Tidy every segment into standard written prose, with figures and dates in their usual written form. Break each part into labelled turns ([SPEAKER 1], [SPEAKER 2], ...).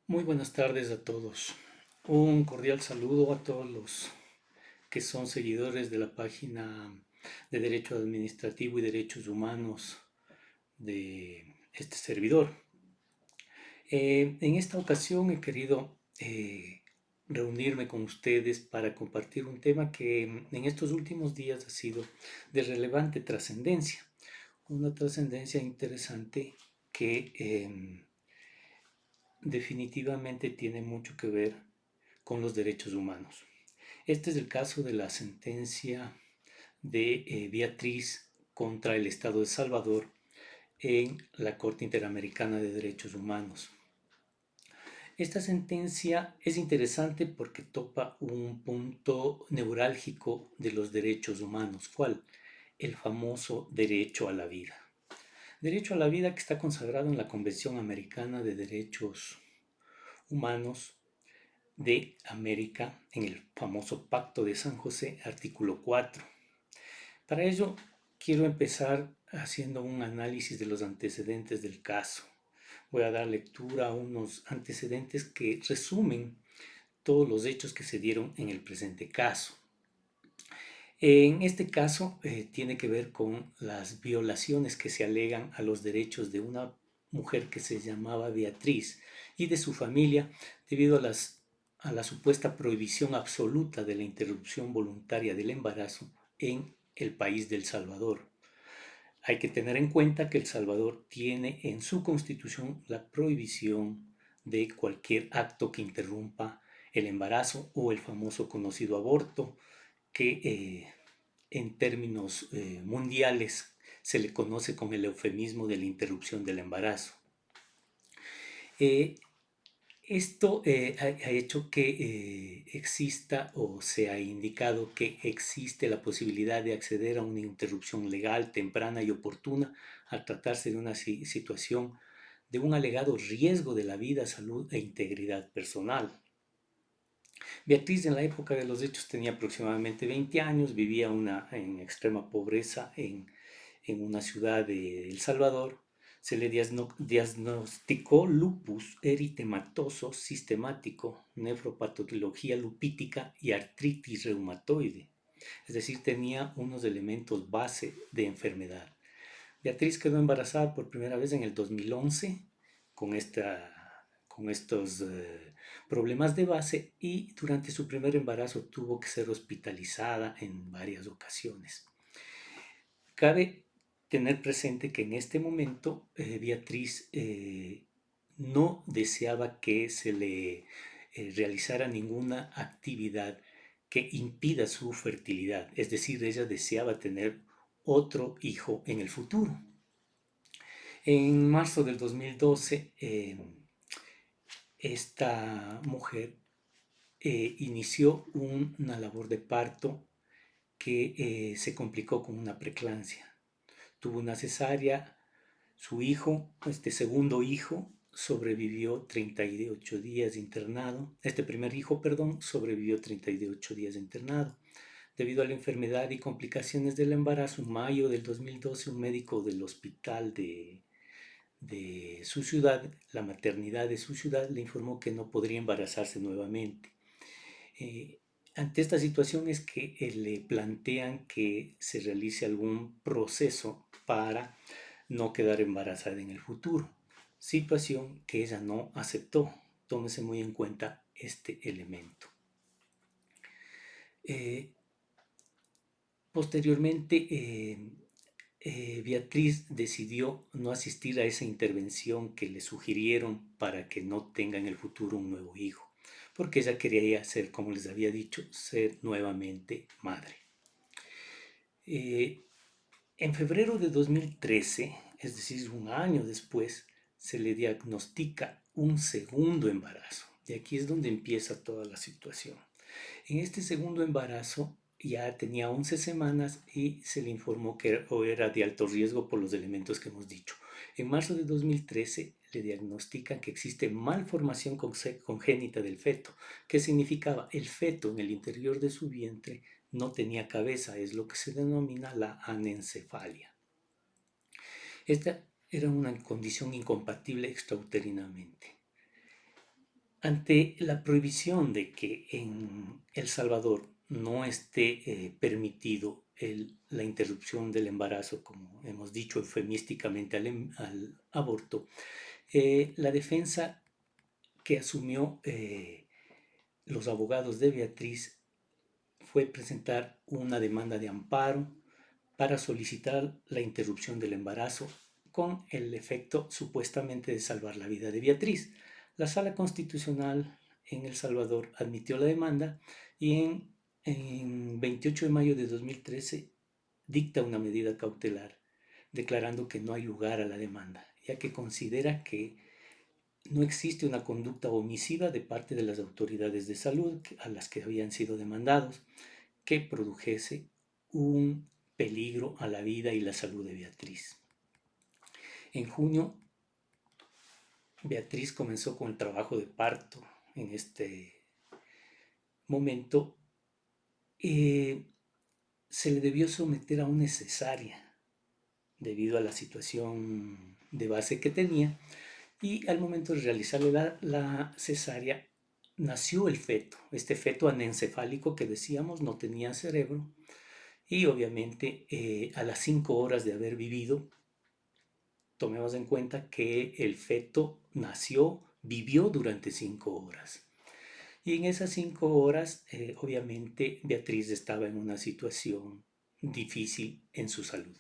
[SPEAKER 1] Muy buenas tardes a todos. Un cordial saludo a todos los que son seguidores de la página de Derecho Administrativo y Derechos Humanos de este servidor. En esta ocasión he querido reunirme con ustedes para compartir un tema que en estos últimos días ha sido de relevante trascendencia. Una trascendencia interesante que definitivamente tiene mucho que ver con los derechos humanos. Este es el caso de la sentencia de Beatriz contra el Estado de Salvador en la Corte Interamericana de Derechos Humanos. Esta sentencia es interesante porque topa un punto neurálgico de los derechos humanos. ¿Cuál? El famoso derecho a la vida. Derecho a la vida que está consagrado en la Convención Americana de Derechos Humanos de América en el famoso Pacto de San José, artículo 4. Para ello, quiero empezar haciendo un análisis de los antecedentes del caso. Voy a dar lectura a unos antecedentes que resumen todos los hechos que se dieron en el presente caso. En este caso tiene que ver con las violaciones que se alegan a los derechos de una mujer que se llamaba Beatriz y de su familia debido a la supuesta prohibición absoluta de la interrupción voluntaria del embarazo en el país del Salvador. Hay que tener en cuenta que El Salvador tiene en su constitución la prohibición de cualquier acto que interrumpa el embarazo o el famoso conocido aborto, que en términos mundiales se le conoce con el eufemismo de la interrupción del embarazo. Eh, Esto ha hecho que exista o se ha indicado que existe la posibilidad de acceder a una interrupción legal, temprana y oportuna al tratarse de una situación de un alegado riesgo de la vida, salud e integridad personal. Beatriz en la época de los hechos tenía aproximadamente 20 años, vivía en extrema pobreza en una ciudad de El Salvador. Se le diagnosticó lupus eritematoso sistemático, nefropatología lupítica y artritis reumatoide. Es decir, tenía unos elementos base de enfermedad. Beatriz quedó embarazada por primera vez en el 2011 con, con estos problemas de base y durante su primer embarazo tuvo que ser hospitalizada en varias ocasiones. Cabe tener presente que en este momento Beatriz no deseaba que se le realizara ninguna actividad que impida su fertilidad, es decir, ella deseaba tener otro hijo en el futuro. En marzo del 2012, esta mujer inició una labor de parto que se complicó con una preeclampsia. Tuvo una cesárea, su hijo, este segundo hijo, sobrevivió 38 días de internado. Este primer hijo, perdón, sobrevivió 38 días de internado. Debido a la enfermedad y complicaciones del embarazo, en mayo del 2012, un médico del hospital de su ciudad, la maternidad de su ciudad, le informó que no podría embarazarse nuevamente. Ante esta situación es que le plantean que se realice algún proceso para no quedar embarazada en el futuro, situación que ella no aceptó. Tómese muy en cuenta este elemento. Posteriormente, Beatriz decidió no asistir a esa intervención que le sugirieron para que no tenga en el futuro un nuevo hijo, porque ella quería ser, como les había dicho, ser nuevamente madre. En febrero de 2013, es decir, un año después, se le diagnostica un segundo embarazo. Y aquí es donde empieza toda la situación. En este segundo embarazo ya tenía 11 semanas y se le informó que era de alto riesgo por los elementos que hemos dicho. En marzo de 2013 le diagnostican que existe malformación congénita del feto. ¿Qué significaba? El feto en el interior de su vientre no tenía cabeza, es lo que se denomina la anencefalia. Esta era una condición incompatible extrauterinamente. Ante la prohibición de que en El Salvador no esté permitido la interrupción del embarazo, como hemos dicho eufemísticamente al aborto, la defensa que asumió los abogados de Beatriz fue presentar una demanda de amparo para solicitar la interrupción del embarazo con el efecto supuestamente de salvar la vida de Beatriz. La Sala Constitucional en El Salvador admitió la demanda y en 28 de mayo de 2013 dicta una medida cautelar declarando que no hay lugar a la demanda, ya que considera que no existe una conducta omisiva de parte de las autoridades de salud a las que habían sido demandados que produjese un peligro a la vida y la salud de Beatriz. En junio, Beatriz comenzó con el trabajo de parto. En este momento, se le debió someter a una cesárea debido a la situación de base que tenía, y al momento de realizarle la cesárea nació el feto, este feto anencefálico que decíamos no tenía cerebro, y obviamente a las 5 horas de haber vivido, tomemos en cuenta que el feto nació, vivió durante 5 horas. Y en esas 5 horas, obviamente, Beatriz estaba en una situación difícil en su salud.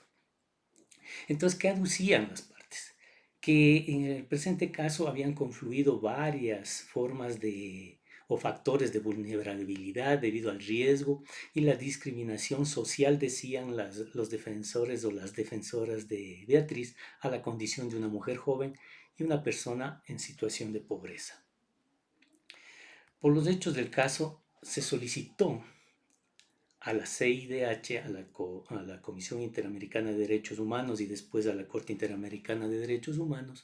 [SPEAKER 1] Entonces, ¿qué aducían las partes? Que en el presente caso habían confluido varias formas de o factores de vulnerabilidad debido al riesgo y la discriminación social, decían los defensores o las defensoras de Beatriz, a la condición de una mujer joven y una persona en situación de pobreza. Por los hechos del caso, se solicitó a la CIDH, a la Comisión Interamericana de Derechos Humanos y después a la Corte Interamericana de Derechos Humanos,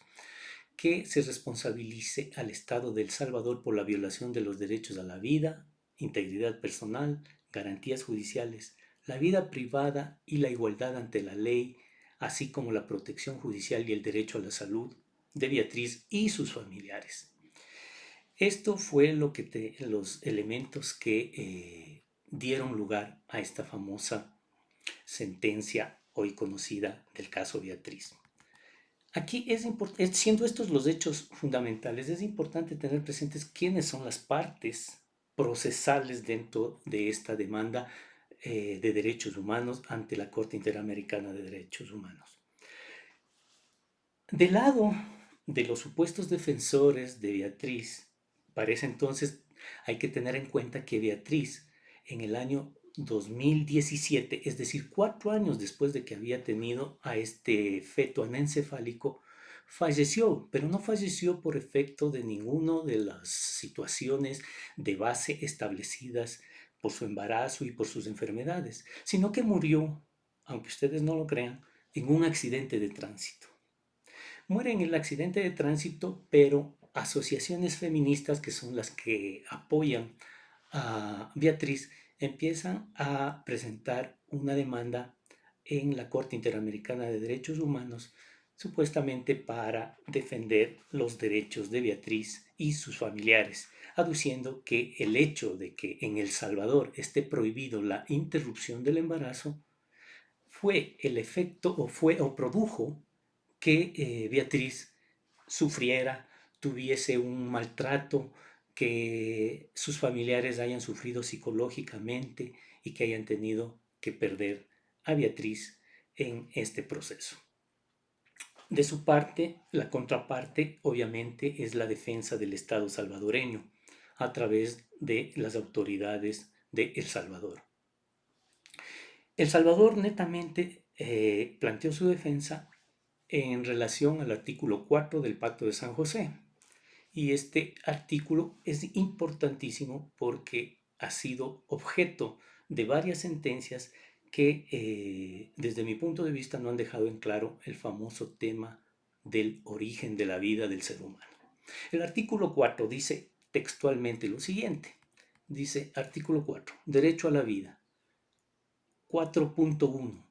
[SPEAKER 1] que se responsabilice al Estado de El Salvador por la violación de los derechos a la vida, integridad personal, garantías judiciales, la vida privada y la igualdad ante la ley, así como la protección judicial y el derecho a la salud de Beatriz y sus familiares. Esto fue los elementos que dieron lugar a esta famosa sentencia hoy conocida del caso Beatriz. Aquí siendo estos los hechos fundamentales, es importante tener presentes quiénes son las partes procesales dentro de esta demanda de derechos humanos ante la Corte Interamericana de Derechos Humanos. Del lado de los supuestos defensores de Beatriz, parece entonces hay que tener en cuenta que Beatriz en el año 2017, es decir, 4 años después de que había tenido a este feto anencefálico, falleció, pero no falleció por efecto de ninguna de las situaciones de base establecidas por su embarazo y por sus enfermedades, sino que murió, aunque ustedes no lo crean, en un accidente de tránsito. Muere en el accidente de tránsito, pero asociaciones feministas, que son las que apoyan a Beatriz, empiezan a presentar una demanda en la Corte Interamericana de Derechos Humanos, supuestamente para defender los derechos de Beatriz y sus familiares, aduciendo que el hecho de que en El Salvador esté prohibido la interrupción del embarazo fue el efecto o produjo que Beatriz sufriera, tuviese un maltrato, que sus familiares hayan sufrido psicológicamente y que hayan tenido que perder a Beatriz en este proceso. De su parte, la contraparte obviamente es la defensa del Estado salvadoreño a través de las autoridades de El Salvador. El Salvador netamente planteó su defensa en relación al artículo 4 del Pacto de San José. Y este artículo es importantísimo porque ha sido objeto de varias sentencias que desde mi punto de vista no han dejado en claro el famoso tema del origen de la vida del ser humano. El artículo 4 dice textualmente lo siguiente. Dice artículo 4, derecho a la vida. 4.1.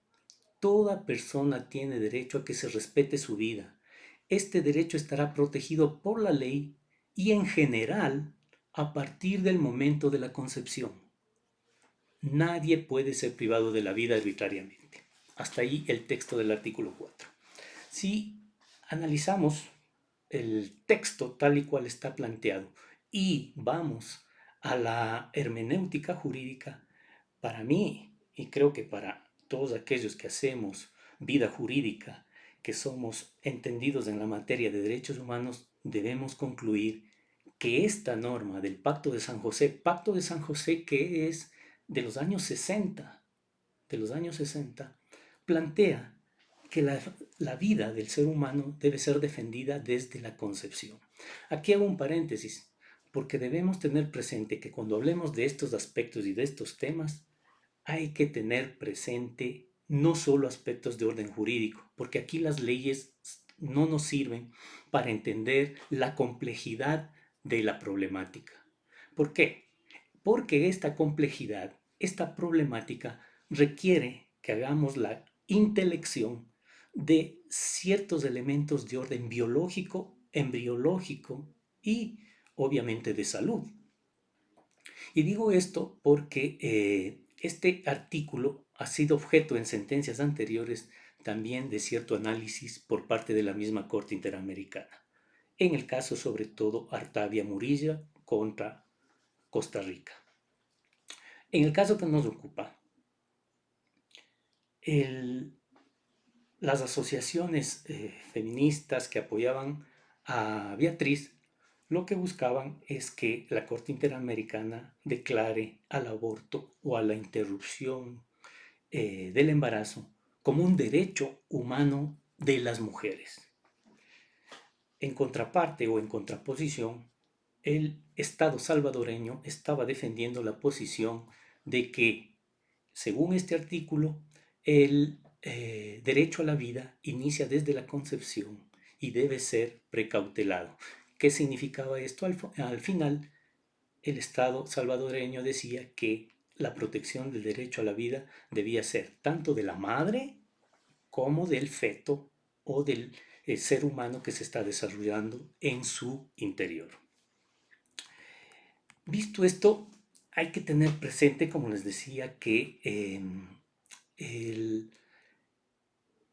[SPEAKER 1] Toda persona tiene derecho a que se respete su vida. Este derecho estará protegido por la ley y en general a partir del momento de la concepción. Nadie puede ser privado de la vida arbitrariamente. Hasta ahí el texto del artículo 4. Si analizamos el texto tal y cual está planteado y vamos a la hermenéutica jurídica, para mí, y creo que para todos aquellos que hacemos vida jurídica, que somos entendidos en la materia de derechos humanos, debemos concluir que esta norma del Pacto de San José que es de los años 60, plantea que la vida del ser humano debe ser defendida desde la concepción. Aquí hago un paréntesis, porque debemos tener presente que cuando hablemos de estos aspectos y de estos temas, hay que tener presente no solo aspectos de orden jurídico, porque aquí las leyes no nos sirven para entender la complejidad de la problemática. ¿Por qué? Porque esta complejidad, esta problemática requiere que hagamos la intelección de ciertos elementos de orden biológico, embriológico y obviamente de salud. Y digo esto porque este artículo ha sido objeto en sentencias anteriores también de cierto análisis por parte de la misma Corte Interamericana. En el caso sobre todo Artavia Murilla contra Costa Rica. En el caso que nos ocupa, el, las asociaciones feministas que apoyaban a Beatriz lo que buscaban es que la Corte Interamericana declare al aborto o a la interrupción del embarazo como un derecho humano de las mujeres. En contraparte o en contraposición, el Estado salvadoreño estaba defendiendo la posición de que, según este artículo, el derecho a la vida inicia desde la concepción y debe ser precautelado. ¿Qué significaba esto? Al final, el Estado salvadoreño decía que la protección del derecho a la vida debía ser tanto de la madre como del feto o del ser humano que se está desarrollando en su interior. Visto esto, hay que tener presente, como les decía, que el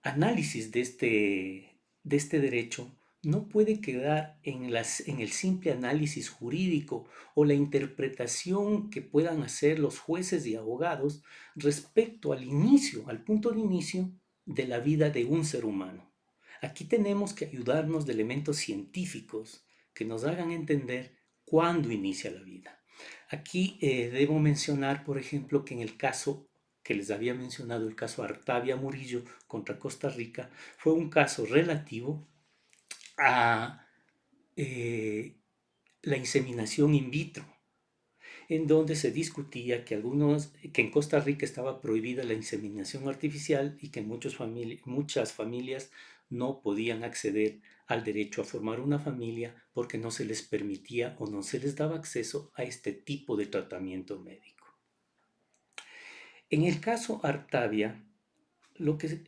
[SPEAKER 1] análisis de este derecho no puede quedar en el simple análisis jurídico o la interpretación que puedan hacer los jueces y abogados respecto al inicio, al punto de inicio de la vida de un ser humano. Aquí tenemos que ayudarnos de elementos científicos que nos hagan entender cuándo inicia la vida. Aquí debo mencionar, por ejemplo, que en el caso que les había mencionado, el caso Artavia Murillo contra Costa Rica, fue un caso relativo a la inseminación in vitro, en donde se discutía que en Costa Rica estaba prohibida la inseminación artificial y que muchas familias no podían acceder al derecho a formar una familia porque no se les permitía o no se les daba acceso a este tipo de tratamiento médico. En el caso Artavia, lo que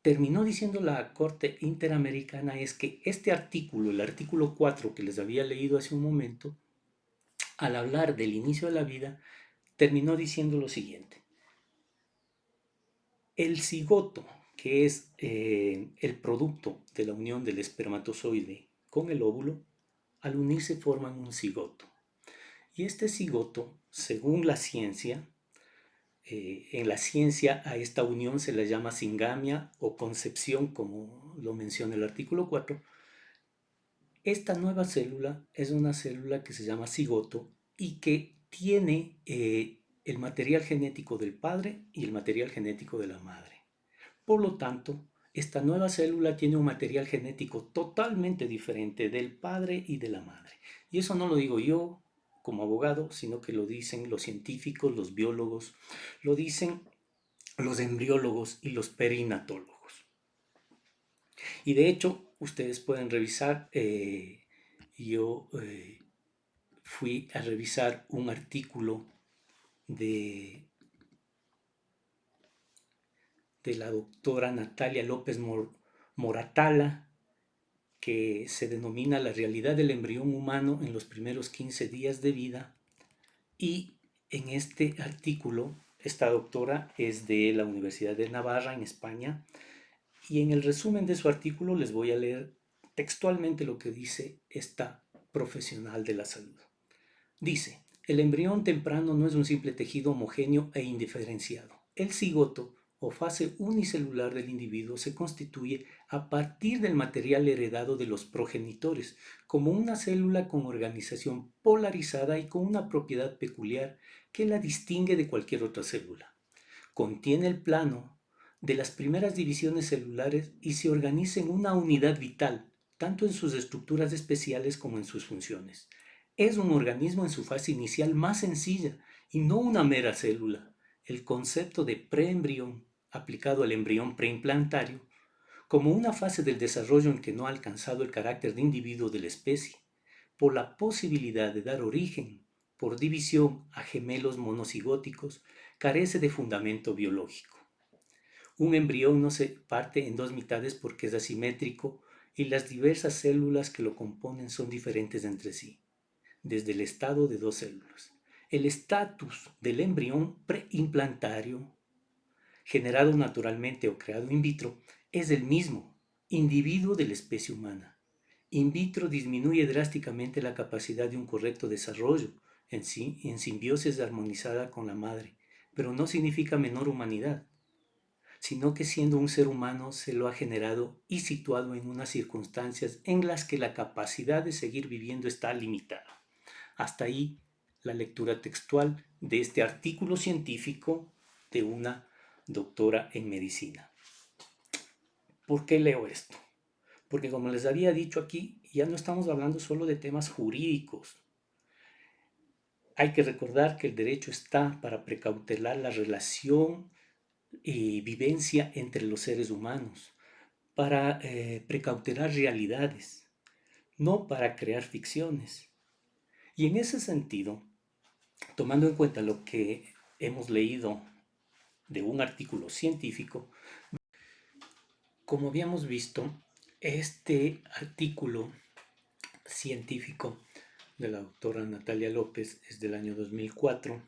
[SPEAKER 1] terminó diciendo la Corte Interamericana es que este artículo, el artículo 4 que les había leído hace un momento, al hablar del inicio de la vida, terminó diciendo lo siguiente. El cigoto, que es el producto de la unión del espermatozoide con el óvulo, al unirse forman un cigoto. Y este cigoto, según la ciencia, en la ciencia a esta unión se la llama singamia o concepción, como lo menciona el artículo 4. Esta nueva célula es una célula que se llama cigoto y que tiene el material genético del padre y el material genético de la madre. Por lo tanto, esta nueva célula tiene un material genético totalmente diferente del padre y de la madre. Y eso no lo digo yo como abogado, sino que lo dicen los científicos, los biólogos, lo dicen los embriólogos y los perinatólogos. Y de hecho, ustedes pueden revisar, yo fui a revisar un artículo de, de la doctora Natalia López Moratala, que se denomina La realidad del embrión humano en los primeros 15 días de vida. Y en este artículo, esta doctora es de la Universidad de Navarra, en España, y en el resumen de su artículo les voy a leer textualmente lo que dice esta profesional de la salud. Dice: el embrión temprano no es un simple tejido homogéneo e indiferenciado. El cigoto, o fase unicelular del individuo, se constituye a partir del material heredado de los progenitores, como una célula con organización polarizada y con una propiedad peculiar que la distingue de cualquier otra célula. Contiene el plano de las primeras divisiones celulares y se organiza en una unidad vital, tanto en sus estructuras especiales como en sus funciones. Es un organismo en su fase inicial más sencilla y no una mera célula. El concepto de preembrión, aplicado al embrión preimplantario, como una fase del desarrollo en que no ha alcanzado el carácter de individuo de la especie, por la posibilidad de dar origen, por división, a gemelos monocigóticos, carece de fundamento biológico. Un embrión no se parte en dos mitades porque es asimétrico y las diversas células que lo componen son diferentes entre sí, desde el estado de dos células. El estatus del embrión preimplantario, generado naturalmente o creado in vitro, es el mismo, individuo de la especie humana. In vitro disminuye drásticamente la capacidad de un correcto desarrollo, en simbiosis armonizada con la madre, pero no significa menor humanidad, sino que siendo un ser humano se lo ha generado y situado en unas circunstancias en las que la capacidad de seguir viviendo está limitada. Hasta ahí la lectura textual de este artículo científico de una doctora en medicina. ¿Por qué leo esto? Porque como les había dicho aquí, ya no estamos hablando solo de temas jurídicos. Hay que recordar que el derecho está para precautelar la relación y vivencia entre los seres humanos, para precautelar realidades, no para crear ficciones. Y en ese sentido, tomando en cuenta lo que hemos leído de un artículo científico, como habíamos visto, este artículo científico de la doctora Natalia López es del año 2004,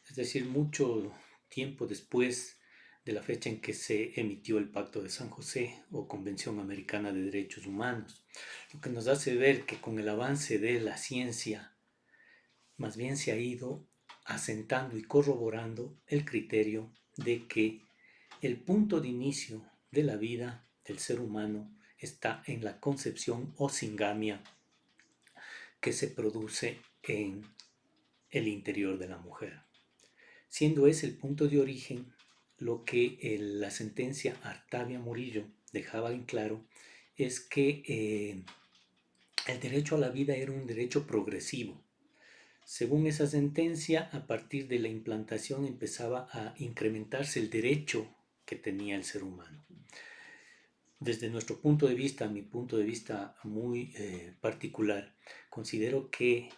[SPEAKER 1] es decir, mucho tiempo después de la fecha en que se emitió el Pacto de San José o Convención Americana de Derechos Humanos, lo que nos hace ver que con el avance de la ciencia más bien se ha ido asentando y corroborando el criterio de que el punto de inicio de la vida del ser humano está en la concepción o singamia que se produce en el interior de la mujer. Siendo ese el punto de origen, lo que la sentencia Artavia Murillo dejaba en claro es que el derecho a la vida era un derecho progresivo. Según esa sentencia, a partir de la implantación empezaba a incrementarse el derecho que tenía el ser humano. Desde nuestro punto de vista, mi punto de vista muy particular, considero que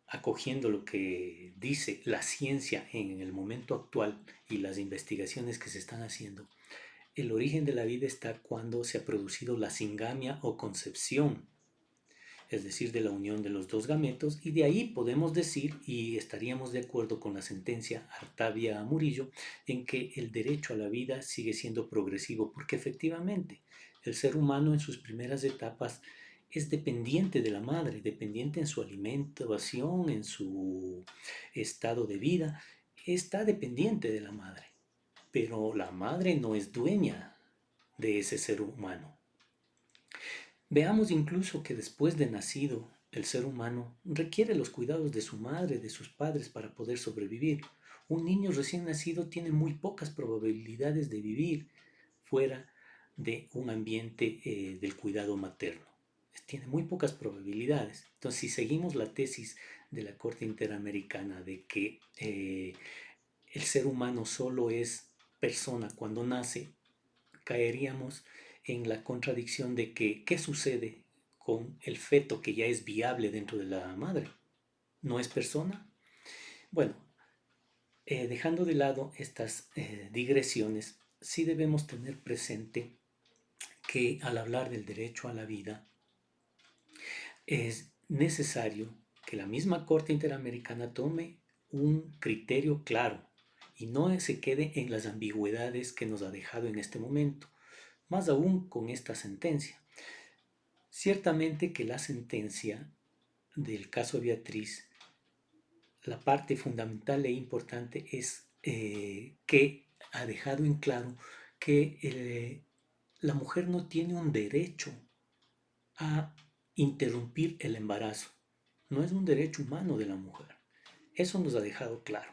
[SPEAKER 1] acogiendo lo que dice la ciencia en el momento actual y las investigaciones que se están haciendo, el origen de la vida está cuando se ha producido la singamia o concepción, es decir, de la unión de los dos gametos, y de ahí podemos decir, y estaríamos de acuerdo con la sentencia Artavia Murillo, en que el derecho a la vida sigue siendo progresivo, porque efectivamente el ser humano en sus primeras etapas es dependiente de la madre, dependiente en su alimentación, en su estado de vida, está dependiente de la madre, pero la madre no es dueña de ese ser humano. Veamos incluso que después de nacido, el ser humano requiere los cuidados de su madre, de sus padres para poder sobrevivir. Un niño recién nacido tiene muy pocas probabilidades de vivir fuera de un ambiente del cuidado materno. Tiene muy pocas probabilidades. Entonces, si seguimos la tesis de la Corte Interamericana de que el ser humano solo es persona cuando nace, caeríamos en la contradicción de que ¿qué sucede con el feto que ya es viable dentro de la madre? ¿No es persona? Bueno, dejando de lado estas digresiones, sí debemos tener presente que al hablar del derecho a la vida es necesario que la misma Corte Interamericana tome un criterio claro y no se quede en las ambigüedades que nos ha dejado en este momento, más aún con esta sentencia. Ciertamente que la sentencia del caso Beatriz, la parte fundamental e importante es que ha dejado en claro que la mujer no tiene un derecho a interrumpir el embarazo. No es un derecho humano de la mujer. Eso nos ha dejado claro.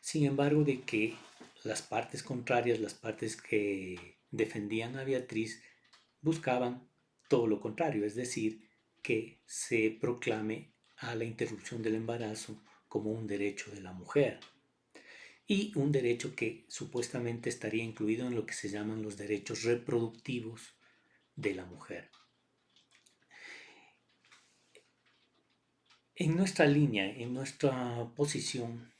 [SPEAKER 1] Sin embargo, de que las partes contrarias, las partes que defendían a Beatriz, buscaban todo lo contrario, es decir, que se proclame a la interrupción del embarazo como un derecho de la mujer y un derecho que supuestamente estaría incluido en lo que se llaman los derechos reproductivos de la mujer. En nuestra línea, en nuestra posición,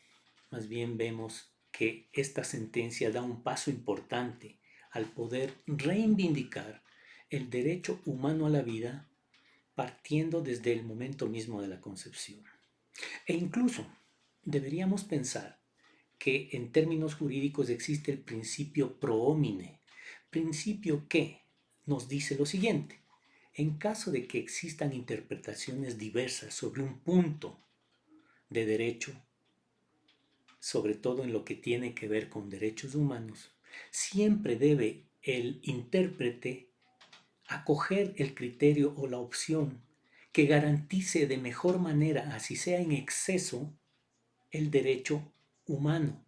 [SPEAKER 1] más bien vemos que esta sentencia da un paso importante al poder reivindicar el derecho humano a la vida partiendo desde el momento mismo de la concepción. E incluso deberíamos pensar que en términos jurídicos existe el principio pro homine, principio que nos dice lo siguiente: en caso de que existan interpretaciones diversas sobre un punto de derecho, sobre todo en lo que tiene que ver con derechos humanos, siempre debe el intérprete acoger el criterio o la opción que garantice de mejor manera, así sea en exceso, el derecho humano,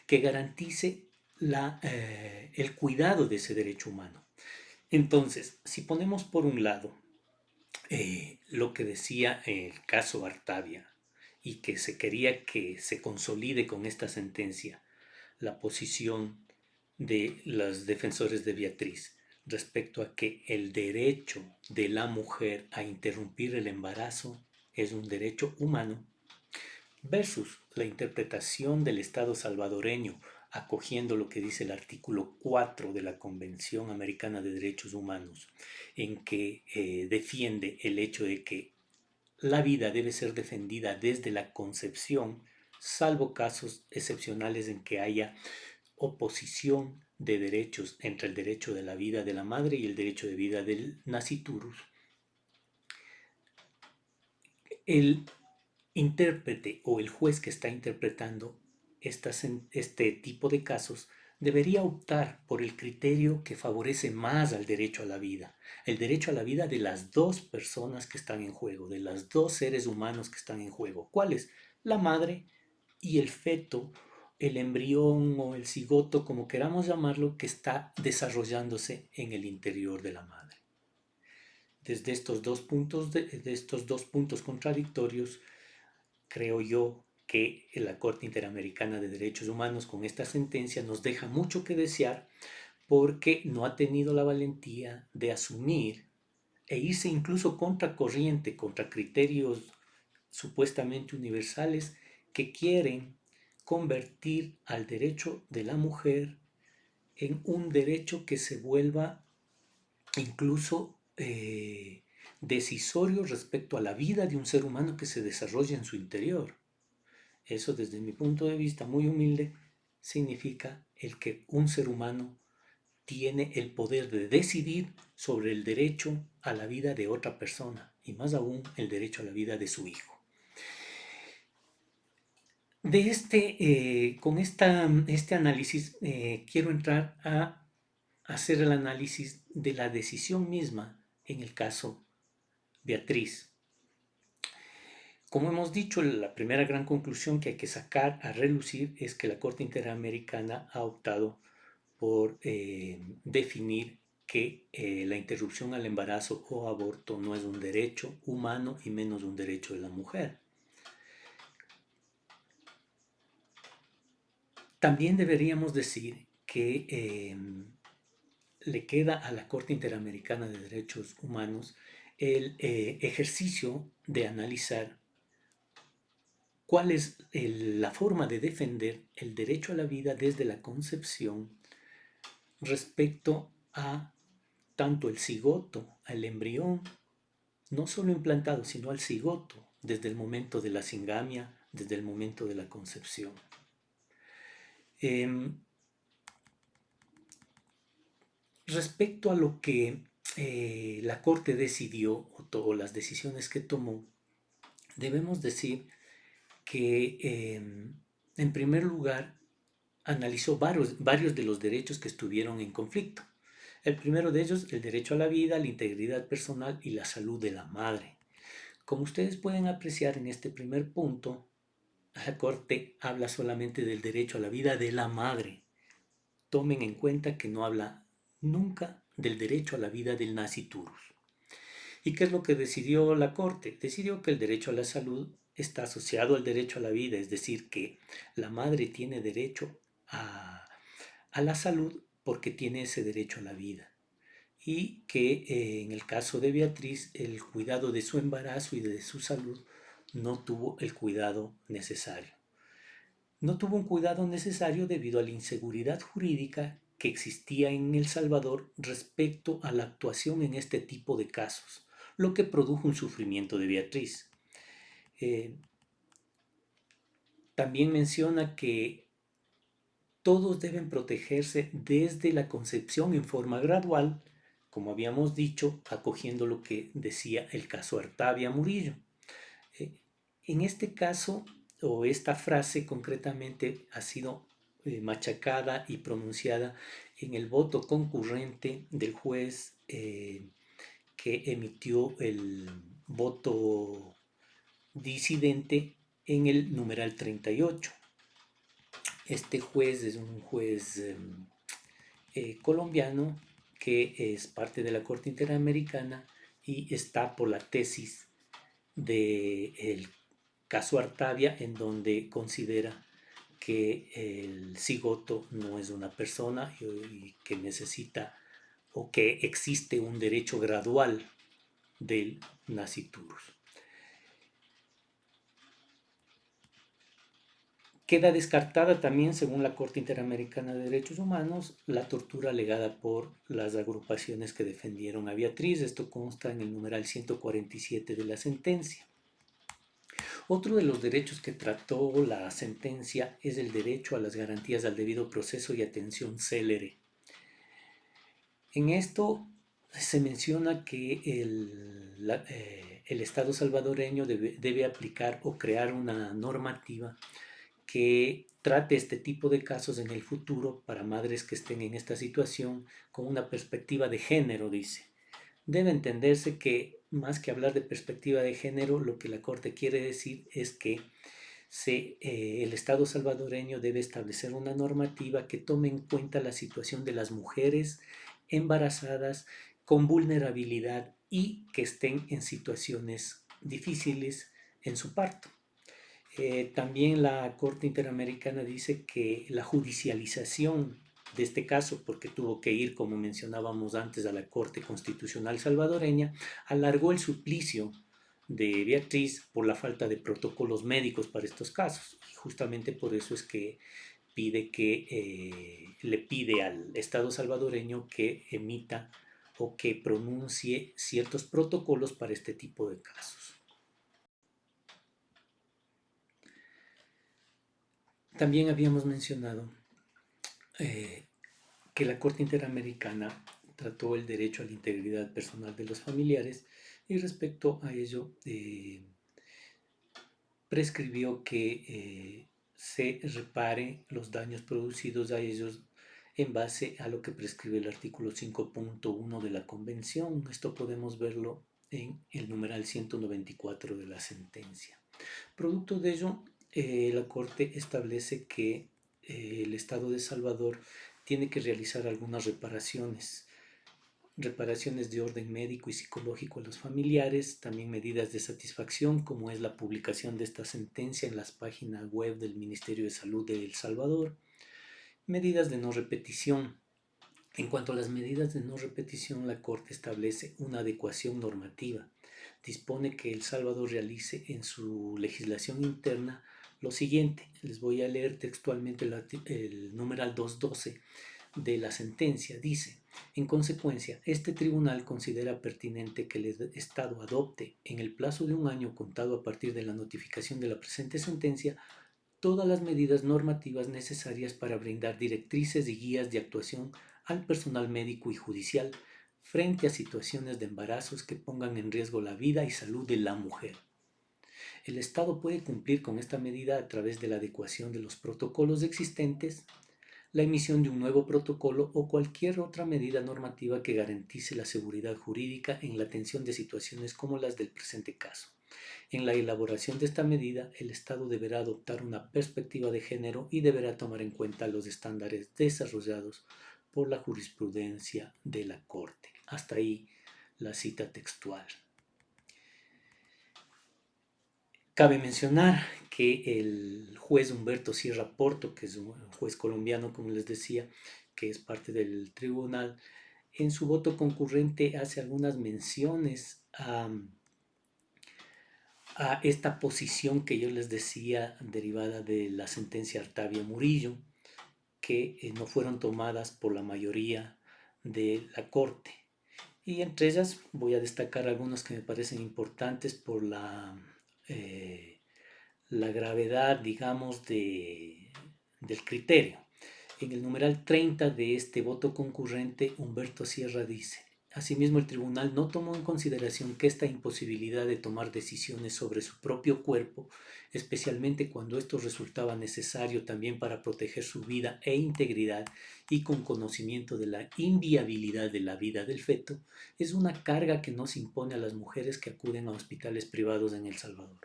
[SPEAKER 1] que garantice el cuidado de ese derecho humano. Entonces, si ponemos por un lado lo que decía el caso Artavia y que se quería que se consolide con esta sentencia la posición de los defensores de Beatriz respecto a que el derecho de la mujer a interrumpir el embarazo es un derecho humano, versus la interpretación del Estado salvadoreño acogiendo lo que dice el artículo 4 de la Convención Americana de Derechos Humanos, en que defiende el hecho de que la vida debe ser defendida desde la concepción, salvo casos excepcionales en que haya oposición de derechos entre el derecho de la vida de la madre y el derecho de vida del nasciturus. El intérprete o el juez que está interpretando este tipo de casos debería optar por el criterio que favorece más al derecho a la vida, el derecho a la vida de las dos personas que están en juego, de los dos seres humanos que están en juego. ¿Cuáles? La madre y el feto, el embrión o el cigoto, como queramos llamarlo, que está desarrollándose en el interior de la madre. Desde estos dos puntos contradictorios, creo yo que la Corte Interamericana de Derechos Humanos con esta sentencia nos deja mucho que desear porque no ha tenido la valentía de asumir e irse incluso contra corriente, contra criterios supuestamente universales que quieren convertir al derecho de la mujer en un derecho que se vuelva incluso decisorio respecto a la vida de un ser humano que se desarrolla en su interior. Eso, desde mi punto de vista muy humilde, significa el que un ser humano tiene el poder de decidir sobre el derecho a la vida de otra persona y más aún el derecho a la vida de su hijo. Con este análisis quiero entrar a hacer el análisis de la decisión misma en el caso Beatriz. Como hemos dicho, la primera gran conclusión que hay que sacar a relucir es que la Corte Interamericana ha optado por definir que la interrupción al embarazo o aborto no es un derecho humano y menos un derecho de la mujer. También deberíamos decir que le queda a la Corte Interamericana de Derechos Humanos el ejercicio de analizar cuál es la forma de defender el derecho a la vida desde la concepción respecto a tanto el cigoto, al embrión, no solo implantado, sino al cigoto, desde el momento de la singamia, desde el momento de la concepción. Respecto a lo que la Corte decidió o las decisiones que tomó, debemos decir que en primer lugar analizó varios de los derechos que estuvieron en conflicto. El primero de ellos, el derecho a la vida, la integridad personal y la salud de la madre. Como ustedes pueden apreciar en este primer punto, la Corte habla solamente del derecho a la vida de la madre. Tomen en cuenta que no habla nunca del derecho a la vida del nasciturus. ¿Y qué es lo que decidió la Corte? Decidió que el derecho a la salud está asociado al derecho a la vida, es decir, que la madre tiene derecho a la salud porque tiene ese derecho a la vida. Y que en el caso de Beatriz, el cuidado de su embarazo y de su salud no tuvo el cuidado necesario. No tuvo un cuidado necesario debido a la inseguridad jurídica que existía en El Salvador respecto a la actuación en este tipo de casos, lo que produjo un sufrimiento de Beatriz. También menciona que todos deben protegerse desde la concepción en forma gradual, como habíamos dicho, acogiendo lo que decía el caso Artavia Murillo. En este caso, o esta frase concretamente ha sido machacada y pronunciada en el voto concurrente del juez que emitió el voto disidente en el numeral 38. Este juez es un juez colombiano que es parte de la Corte Interamericana y está por la tesis del caso Artavia, en donde considera que el cigoto no es una persona y que necesita o que existe un derecho gradual del nasciturus. Queda descartada también, según la Corte Interamericana de Derechos Humanos, la tortura alegada por las agrupaciones que defendieron a Beatriz. Esto consta en el numeral 147 de la sentencia. Otro de los derechos que trató la sentencia es el derecho a las garantías al debido proceso y atención célere. En esto se menciona que el Estado salvadoreño debe aplicar o crear una normativa que trate este tipo de casos en el futuro para madres que estén en esta situación con una perspectiva de género, dice. Debe entenderse que más que hablar de perspectiva de género, lo que la Corte quiere decir es que el Estado salvadoreño debe establecer una normativa que tome en cuenta la situación de las mujeres embarazadas con vulnerabilidad y que estén en situaciones difíciles en su parto. También la Corte Interamericana dice que la judicialización de este caso, porque tuvo que ir, como mencionábamos antes, a la Corte Constitucional salvadoreña, alargó el suplicio de Beatriz por la falta de protocolos médicos para estos casos. Y justamente por eso es que le pide al Estado salvadoreño que emita o que pronuncie ciertos protocolos para este tipo de casos. También habíamos mencionado que la Corte Interamericana trató el derecho a la integridad personal de los familiares y respecto a ello prescribió que se repare los daños producidos a ellos en base a lo que prescribe el artículo 5.1 de la Convención. Esto podemos verlo en el numeral 194 de la sentencia. Producto de ello, la Corte establece que el Estado de Salvador tiene que realizar algunas reparaciones de orden médico y psicológico a los familiares, también medidas de satisfacción, como es la publicación de esta sentencia en las páginas web del Ministerio de Salud de El Salvador, medidas de no repetición. En cuanto a las medidas de no repetición, la Corte establece una adecuación normativa. Dispone que El Salvador realice en su legislación interna lo siguiente. Les voy a leer textualmente el numeral 212 de la sentencia. Dice: En consecuencia, este tribunal considera pertinente que el Estado adopte, en el plazo de un año contado a partir de la notificación de la presente sentencia, todas las medidas normativas necesarias para brindar directrices y guías de actuación al personal médico y judicial frente a situaciones de embarazos que pongan en riesgo la vida y salud de la mujer. El Estado puede cumplir con esta medida a través de la adecuación de los protocolos existentes, la emisión de un nuevo protocolo o cualquier otra medida normativa que garantice la seguridad jurídica en la atención de situaciones como las del presente caso. En la elaboración de esta medida, el Estado deberá adoptar una perspectiva de género y deberá tomar en cuenta los estándares desarrollados por la jurisprudencia de la Corte. Hasta ahí la cita textual. Cabe mencionar que el juez Humberto Sierra Porto, que es un juez colombiano, como les decía, que es parte del tribunal, en su voto concurrente hace algunas menciones a esta posición que yo les decía derivada de la sentencia Artavia Murillo, que no fueron tomadas por la mayoría de la Corte. Y entre ellas voy a destacar algunas que me parecen importantes por la gravedad, digamos, del criterio. En el numeral 30 de este voto concurrente, Humberto Sierra dice: asimismo, el tribunal no tomó en consideración que esta imposibilidad de tomar decisiones sobre su propio cuerpo, especialmente cuando esto resultaba necesario también para proteger su vida e integridad y con conocimiento de la inviabilidad de la vida del feto, es una carga que no se impone a las mujeres que acuden a hospitales privados en El Salvador.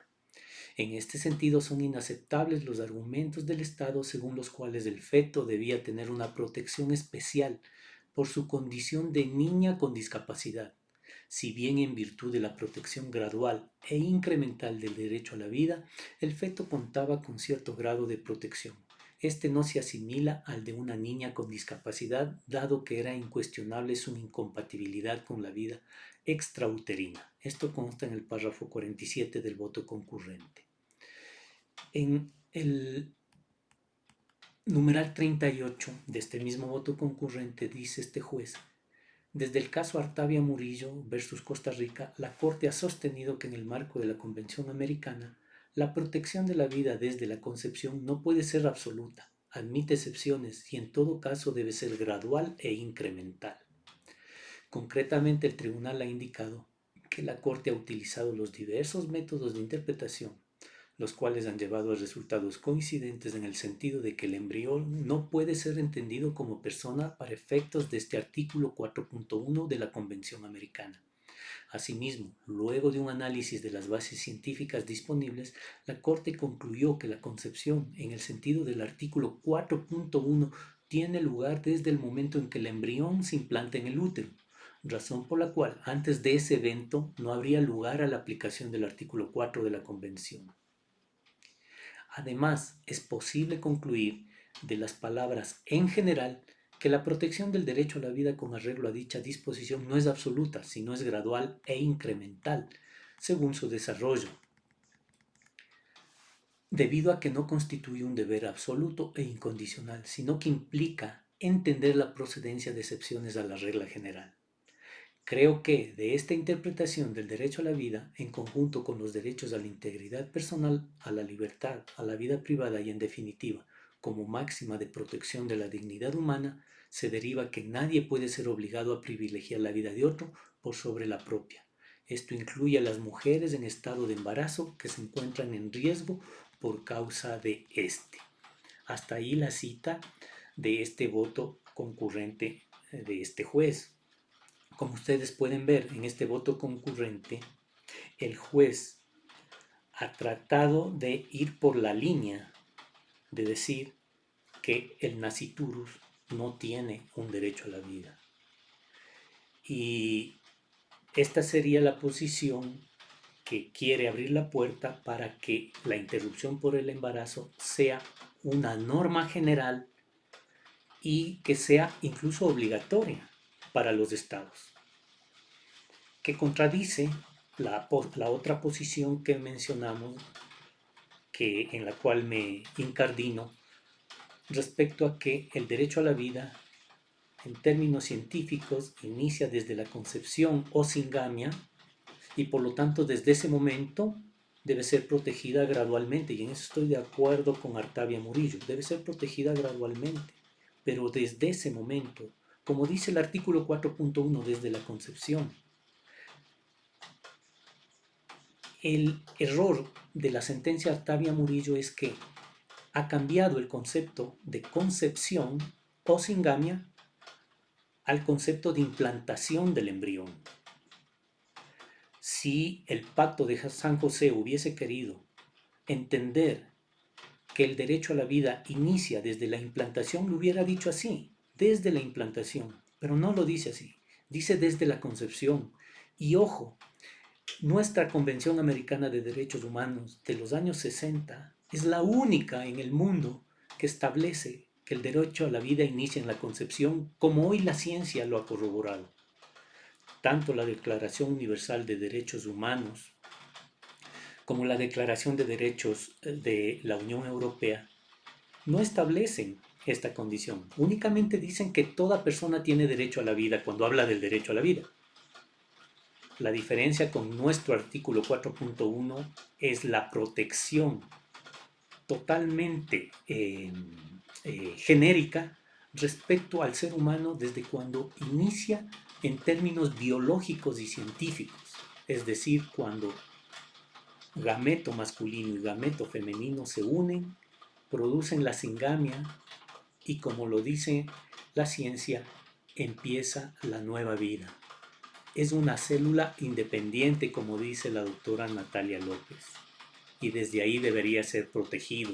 [SPEAKER 1] En este sentido, son inaceptables los argumentos del Estado según los cuales el feto debía tener una protección especial por su condición de niña con discapacidad, si bien en virtud de la protección gradual e incremental del derecho a la vida, el feto contaba con cierto grado de protección. Este no se asimila al de una niña con discapacidad, dado que era incuestionable su incompatibilidad con la vida extrauterina. Esto consta en el párrafo 47 del voto concurrente. En el numeral 38 de este mismo voto concurrente dice este juez: desde el caso Artavia Murillo versus Costa Rica, la Corte ha sostenido que en el marco de la Convención Americana, la protección de la vida desde la concepción no puede ser absoluta, admite excepciones y en todo caso debe ser gradual e incremental. Concretamente, el tribunal ha indicado que la Corte ha utilizado los diversos métodos de interpretación, los cuales han llevado a resultados coincidentes en el sentido de que el embrión no puede ser entendido como persona para efectos de este artículo 4.1 de la Convención Americana. Asimismo, luego de un análisis de las bases científicas disponibles, la Corte concluyó que la concepción, en el sentido del artículo 4.1, tiene lugar desde el momento en que el embrión se implanta en el útero, razón por la cual antes de ese evento no habría lugar a la aplicación del artículo 4 de la Convención. Además, es posible concluir de las palabras en general que la protección del derecho a la vida con arreglo a dicha disposición no es absoluta, sino es gradual e incremental, según su desarrollo, debido a que no constituye un deber absoluto e incondicional, sino que implica entender la procedencia de excepciones a la regla general. Creo que de esta interpretación del derecho a la vida, en conjunto con los derechos a la integridad personal, a la libertad, a la vida privada y en definitiva, como máxima de protección de la dignidad humana, se deriva que nadie puede ser obligado a privilegiar la vida de otro por sobre la propia. Esto incluye a las mujeres en estado de embarazo que se encuentran en riesgo por causa de este. Hasta ahí la cita de este voto concurrente de este juez. Como ustedes pueden ver en este voto concurrente, el juez ha tratado de ir por la línea de decir que el nasciturus no tiene un derecho a la vida. Y esta sería la posición que quiere abrir la puerta para que la interrupción por el embarazo sea una norma general y que sea incluso obligatoria para los estados, que contradice la otra posición que mencionamos, en la cual me incardino, respecto a que el derecho a la vida en términos científicos, inicia desde la concepción o singamia y por lo tanto desde ese momento debe ser protegida gradualmente. Y en eso estoy de acuerdo con Artavia Murillo. Debe ser protegida gradualmente, pero desde ese momento, como dice el artículo 4.1, desde la concepción. El error de la sentencia Artavia Murillo es que ha cambiado el concepto de concepción o singamia al concepto de implantación del embrión. Si el pacto de San José hubiese querido entender que el derecho a la vida inicia desde la implantación, lo hubiera dicho así, desde la implantación, pero no lo dice así, dice desde la concepción. Y ojo, nuestra Convención Americana de Derechos Humanos de los años 60 es la única en el mundo que establece que el derecho a la vida inicia en la concepción, como hoy la ciencia lo ha corroborado. Tanto la Declaración Universal de Derechos Humanos como la Declaración de Derechos de la Unión Europea no establecen esta condición. Únicamente dicen que toda persona tiene derecho a la vida cuando habla del derecho a la vida. La diferencia con nuestro artículo 4.1 es la protección totalmente genérica respecto al ser humano desde cuando inicia en términos biológicos y científicos, es decir, cuando gameto masculino y gameto femenino se unen, producen la singamia y, como lo dice la ciencia, empieza la nueva vida. Es una célula independiente, como dice la doctora Natalia López, y desde ahí debería ser protegido.